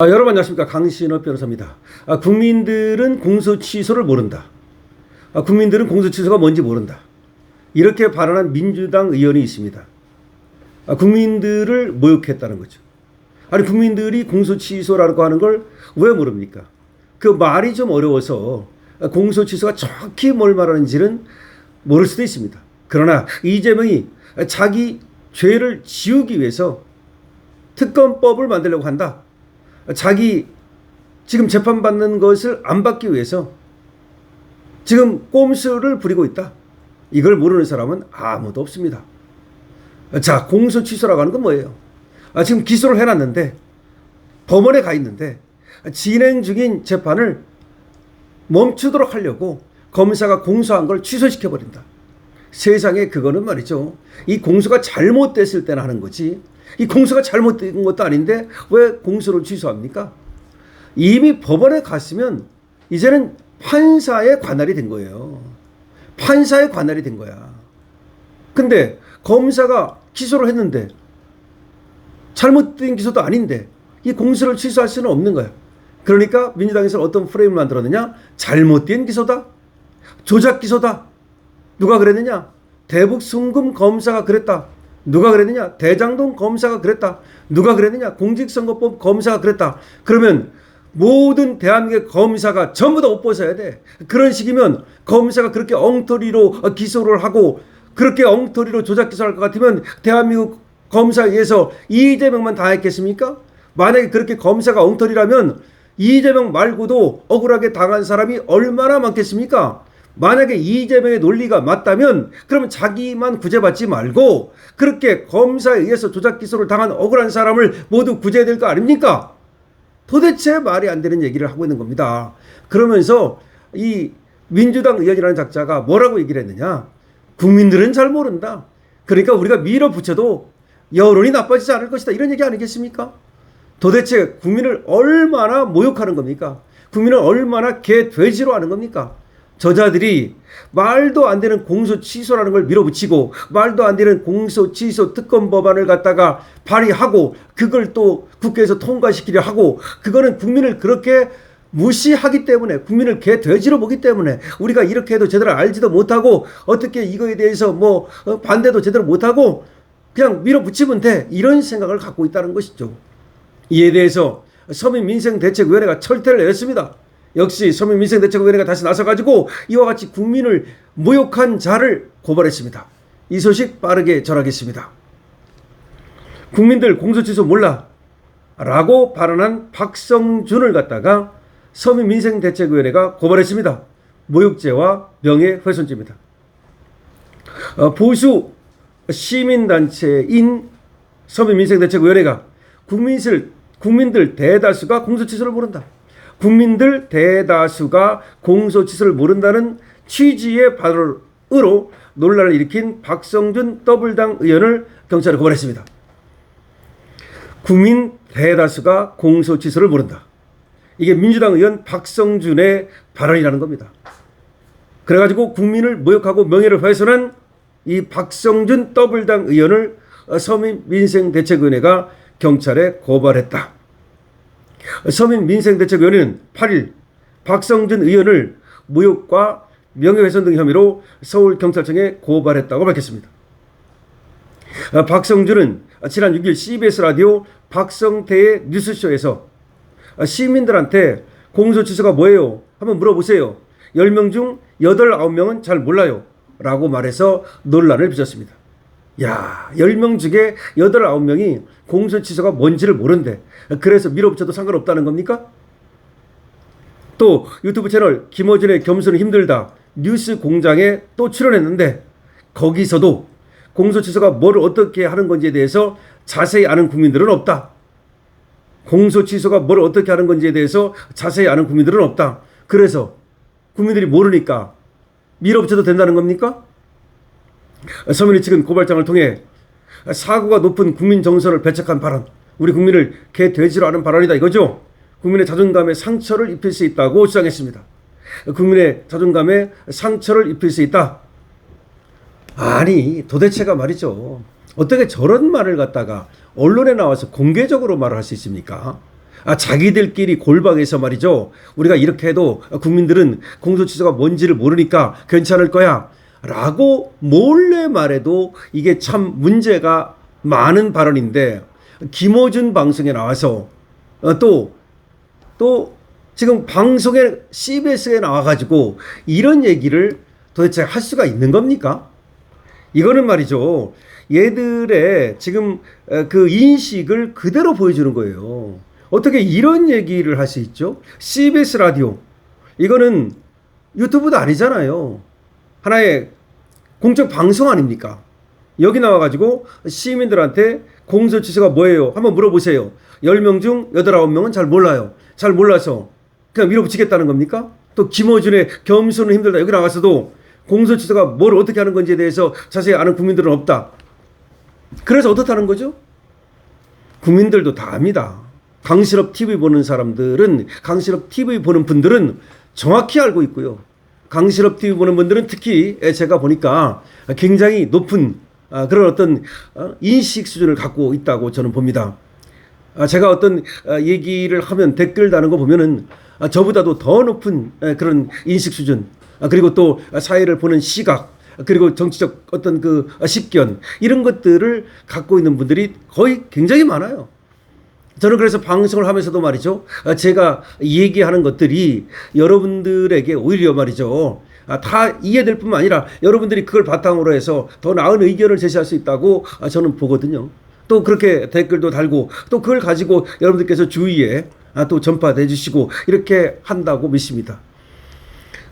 여러분 안녕하십니까. 강신업 변호사입니다. 국민들은 공소취소를 모른다. 국민들은 공소취소가 뭔지 모른다. 이렇게 발언한 민주당 의원이 있습니다. 국민들을 모욕했다는 거죠. 아니 국민들이 공소취소라고 하는 걸 왜 모릅니까? 그 말이 좀 어려워서 공소취소가 정확히 뭘 말하는지는 모를 수도 있습니다. 그러나 이재명이 자기 죄를 지우기 위해서 특검법을 만들려고 한다. 자기 지금 재판받는 것을 안 받기 위해서 지금 꼼수를 부리고 있다. 이걸 모르는 사람은 아무도 없습니다. 자, 공소취소라고 하는 건 뭐예요? 지금 기소를 해놨는데 법원에 가 있는데 진행 중인 재판을 멈추도록 하려고 검사가 공소한 걸 취소시켜버린다. 세상에 그거는 말이죠. 이 공소가 잘못됐을 때나 하는 거지. 이 공소가 잘못된 것도 아닌데 왜 공소를 취소합니까? 이미 법원에 갔으면 이제는 판사의 관할이 된 거예요. 판사의 관할이 된 거야. 근데 검사가 기소를 했는데 잘못된 기소도 아닌데 이 공소를 취소할 수는 없는 거야. 그러니까 민주당에서 어떤 프레임을 만들었느냐? 잘못된 기소다. 조작 기소다. 누가 그랬느냐? 대북 송금 검사가 그랬다. 누가 그랬느냐? 대장동 검사가 그랬다. 누가 그랬느냐? 공직선거법 검사가 그랬다. 그러면 모든 대한민국의 검사가 전부 다 옷 벗어야 돼. 그런 식이면 검사가 그렇게 엉터리로 기소를 하고 그렇게 엉터리로 조작 기소할 것 같으면 대한민국 검사에 의해서 이재명만 당했겠습니까? 만약에 그렇게 검사가 엉터리라면 이재명 말고도 억울하게 당한 사람이 얼마나 많겠습니까? 만약에 이재명의 논리가 맞다면 그러면 자기만 구제받지 말고 그렇게 검사에 의해서 조작 기소를 당한 억울한 사람을 모두 구제해야 될 거 아닙니까? 도대체 말이 안 되는 얘기를 하고 있는 겁니다. 그러면서 이 민주당 의원이라는 작자가 뭐라고 얘기를 했느냐? 국민들은 잘 모른다. 그러니까 우리가 밀어붙여도 여론이 나빠지지 않을 것이다. 이런 얘기 아니겠습니까? 도대체 국민을 얼마나 모욕하는 겁니까? 국민을 얼마나 개돼지로 하는 겁니까? 저자들이 말도 안 되는 공소 취소라는 걸 밀어붙이고 말도 안 되는 공소 취소 특검 법안을 갖다가 발의하고 그걸 또 국회에서 통과시키려 하고 그거는 국민을 그렇게 무시하기 때문에 국민을 개돼지로 보기 때문에 우리가 이렇게 해도 제대로 알지도 못하고 어떻게 이거에 대해서 뭐 반대도 제대로 못하고 그냥 밀어붙이면 돼. 이런 생각을 갖고 있다는 것이죠. 이에 대해서 서민민생대책위원회가 철퇴를 내렸습니다. 역시 서민민생대책위원회가 다시 나서가지고 이와 같이 국민을 모욕한 자를 고발했습니다. 이 소식 빠르게 전하겠습니다. 국민들 공소취소 몰라 라고 발언한 박성준을 갖다가 서민민생대책위원회가 고발했습니다. 모욕죄와 명예훼손죄입니다. 보수 시민단체인 서민민생대책위원회가 국민들 대다수가 공소취소를 모른다. 국민들 대다수가 공소취소를 모른다는 취지의 발언으로 논란을 일으킨 박성준 더블당 의원을 경찰에 고발했습니다. 국민 대다수가 공소취소를 모른다. 이게 민주당 의원 박성준의 발언이라는 겁니다. 그래가지고 국민을 모욕하고 명예를 훼손한 이 박성준 더블당 의원을 서민민생대책위원회가 경찰에 고발했다. 서민민생대책위원회는 8일 박성준 의원을 모욕과 명예훼손 등 혐의로 서울경찰청에 고발했다고 밝혔습니다. 박성준은 지난 6일 CBS 라디오 박성태의 뉴스쇼에서 시민들한테 공소취소가 뭐예요? 한번 물어보세요. 10명 중 8, 9명은 잘 몰라요. 라고 말해서 논란을 빚었습니다. 야, 10명 중에 8, 9명이 공소취소가 뭔지를 모른대. 그래서 밀어붙여도 상관없다는 겁니까? 또 유튜브 채널 김어준의 겸손은 힘들다 뉴스 공장에 또 출연했는데 거기서도 공소취소가 뭘 어떻게 하는 건지에 대해서 자세히 아는 국민들은 없다. 공소취소가 뭘 어떻게 하는 건지에 대해서 자세히 아는 국민들은 없다. 그래서 국민들이 모르니까 밀어붙여도 된다는 겁니까? 서민의 측은 고발장을 통해 사고가 높은 국민 정서를 배척한 발언, 우리 국민을 개돼지로 하는 발언이다 이거죠. 국민의 자존감에 상처를 입힐 수 있다고 주장했습니다. 국민의 자존감에 상처를 입힐 수 있다. 아니 도대체가 말이죠. 어떻게 저런 말을 갖다가 언론에 나와서 공개적으로 말을 할 수 있습니까? 자기들끼리 골방에서 말이죠. 우리가 이렇게 해도 국민들은 공소취소가 뭔지를 모르니까 괜찮을 거야 라고 몰래 말해도 이게 참 문제가 많은 발언인데, 김어준 방송에 나와서 또 지금 방송에 CBS에 나와가지고 이런 얘기를 도대체 할 수가 있는 겁니까? 이거는 말이죠. 얘들의 지금 그 인식을 그대로 보여주는 거예요. 어떻게 이런 얘기를 할 수 있죠? CBS 라디오. 이거는 유튜브도 아니잖아요. 하나의 공적 방송 아닙니까? 여기 나와가지고 시민들한테 공소취소가 뭐예요? 한번 물어보세요. 10명 중 8, 9명은 잘 몰라요. 잘 몰라서 그냥 밀어붙이겠다는 겁니까? 또 김어준의 겸손은 힘들다. 여기 나와서도 공소취소가 뭘 어떻게 하는 건지에 대해서 자세히 아는 국민들은 없다. 그래서 어떻다는 거죠? 국민들도 다 압니다. 강신업 TV 보는 사람들은, 강신업 TV 보는 분들은 정확히 알고 있고요. 강신업 TV 보는 분들은 특히 제가 보니까 굉장히 높은 그런 어떤 인식 수준을 갖고 있다고 저는 봅니다. 제가 어떤 얘기를 하면 댓글 다는 거 보면은 저보다도 더 높은 그런 인식 수준, 그리고 또 사회를 보는 시각, 그리고 정치적 어떤 그 식견, 이런 것들을 갖고 있는 분들이 거의 굉장히 많아요. 저는 그래서 방송을 하면서도 말이죠, 제가 얘기하는 것들이 여러분들에게 오히려 말이죠, 다 이해될 뿐만 아니라 여러분들이 그걸 바탕으로 해서 더 나은 의견을 제시할 수 있다고 저는 보거든요. 또 그렇게 댓글도 달고 또 그걸 가지고 여러분들께서 주위에 또 전파해 주시고 이렇게 한다고 믿습니다.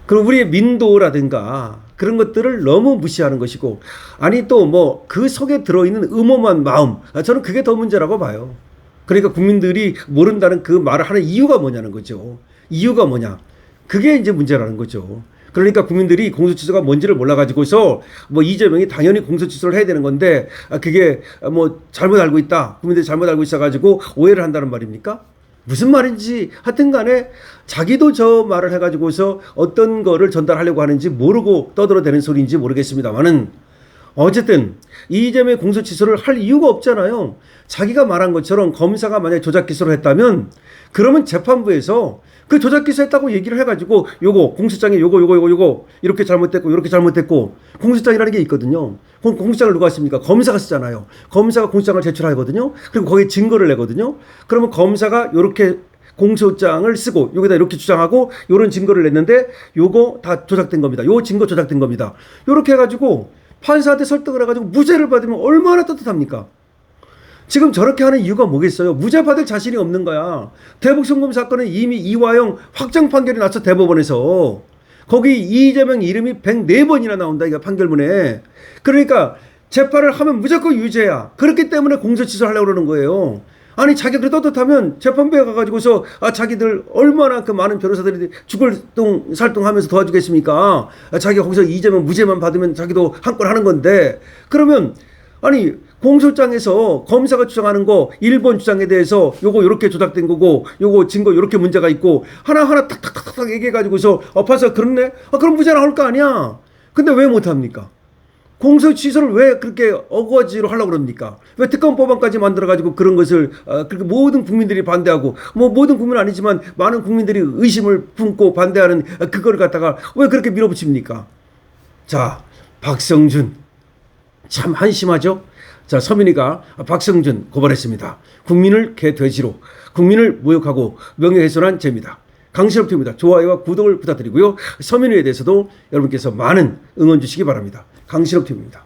그리고 우리의 민도라든가 그런 것들을 너무 무시하는 것이고, 아니 또 뭐 그 속에 들어있는 음험한 마음, 저는 그게 더 문제라고 봐요. 그러니까 국민들이 모른다는 그 말을 하는 이유가 뭐냐는 거죠. 이유가 뭐냐, 그게 이제 문제라는 거죠. 그러니까 국민들이 공소취소가 뭔지를 몰라가지고서 뭐 이재명이 당연히 공소취소를 해야 되는 건데 그게 뭐 잘못 알고 있다, 국민들이 잘못 알고 있어가지고 오해를 한다는 말입니까? 무슨 말인지 하여튼 간에 자기도 저 말을 해가지고서 어떤 거를 전달하려고 하는지 모르고 떠들어대는 소리인지 모르겠습니다만은, 어쨌든 이재명의 공소취소를 할 이유가 없잖아요. 자기가 말한 것처럼 검사가 만약에 조작 기소를 했다면 그러면 재판부에서 그 조작 기소했다고 얘기를 해가지고 요거 공소장에 요거 이렇게 잘못됐고 공소장이라는 게 있거든요. 공소장을 누가 씁니까? 검사가 쓰잖아요. 검사가 공소장을 제출하거든요. 그리고 거기에 증거를 내거든요. 그러면 검사가 요렇게 공소장을 쓰고 여기다 이렇게 주장하고 요런 증거를 냈는데 요거 다 조작된 겁니다. 요 증거 조작된 겁니다. 요렇게 해가지고 판사한테 설득을 해가지고 무죄를 받으면 얼마나 따뜻합니까? 지금 저렇게 하는 이유가 뭐겠어요? 무죄 받을 자신이 없는 거야. 대북송금 사건은 이미 이화영 확정 판결이 났어, 대법원에서. 거기 이재명 이름이 104번이나 나온다, 이거 판결문에. 그러니까 재판을 하면 무조건 유죄야. 그렇기 때문에 공소취소를 하려고 그러는 거예요. 아니 자기들 떳떳하면 재판부에 가가지고서 자기들 얼마나 그 많은 변호사들이 죽을 살동하면서 도와주겠습니까? 자기가 거기서 이재명 무죄만 받으면 자기도 한 건 하는 건데, 그러면 아니 공소장에서 검사가 주장하는 거 1번 주장에 대해서 요거 요렇게 조작된 거고 요거 증거 요렇게 문제가 있고 하나하나 탁탁탁탁 얘기해가지고서 판사가 그렇네? 그럼 무죄 나올 거 아니야. 근데 왜 못합니까? 공소취소를 왜 그렇게 어거지로 하려고 그럽니까? 왜 특검법안까지 만들어가지고 그런 것을 그렇게 모든 국민들이 반대하고, 뭐 모든 국민은 아니지만 많은 국민들이 의심을 품고 반대하는 그걸 갖다가 왜 그렇게 밀어붙입니까? 자, 박성준 참 한심하죠? 자, 서민이가 박성준 고발했습니다. 국민을 개돼지로, 국민을 모욕하고 명예훼손한 죄입니다. 강신업 TV입니다. 좋아요와 구독을 부탁드리고요. 서민의에 대해서도 여러분께서 많은 응원 주시기 바랍니다. 강신업 TV입니다.